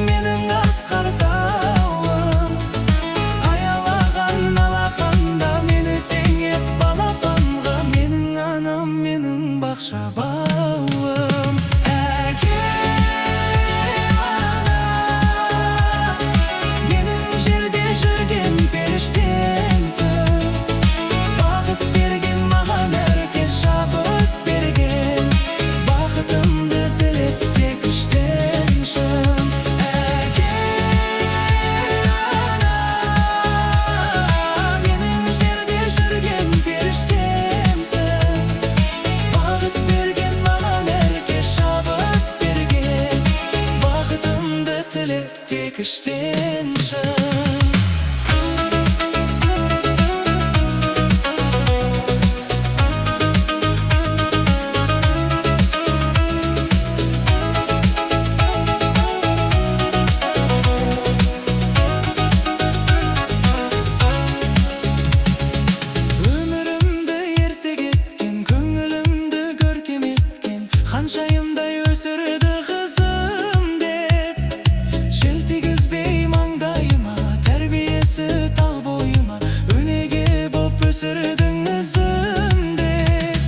менің асқар тауым. Аялаған алақанда мені теңеп балапанға. Менің анам, менің бақша бауым. Әке ана, менің жерде жүрген періштемсің. Бақыт берген маған әркез, шабыт берген. Бақытымды тілеп тек іштен шын. Әке ана, менің жерде жүрген періштемсің. Бақыт берген маған әркез, шабыт берген. Бақытымды тілеп тек іштен шын. Өмірімді ерте кеткен, көңілімді көркем еткен, ханшайымдай өсірді қызым деп. Жел тигізбей маңдайыма, тәрбиесі тал бойыма, өнеге боп өсірдің ізім деп.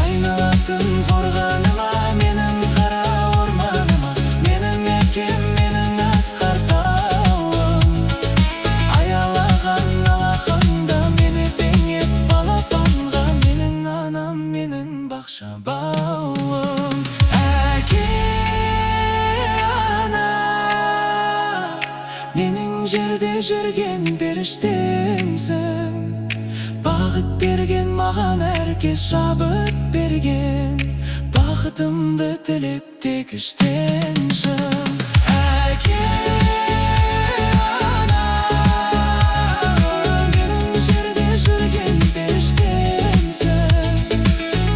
Айналатын қорғаныма, менің қара орманыма, менің әкем, менің асқар тауым. Аялаған алақанда мені теңеп балапанға. Менің анам, менің бақша бауым. Әке ана, менің жерде жүрген періштемсің. Бақыт берген маған әркез, шабыт берген. Бақытымды тілеп тек іштен шын. Әке ана, менің жерде жүрген періштемсің.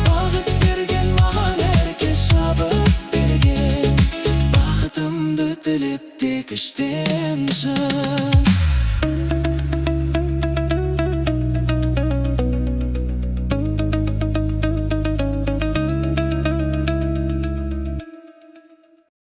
Бақыт берген маған әркез, шабыт берген. Бақытымды тілеп тек іштен шын.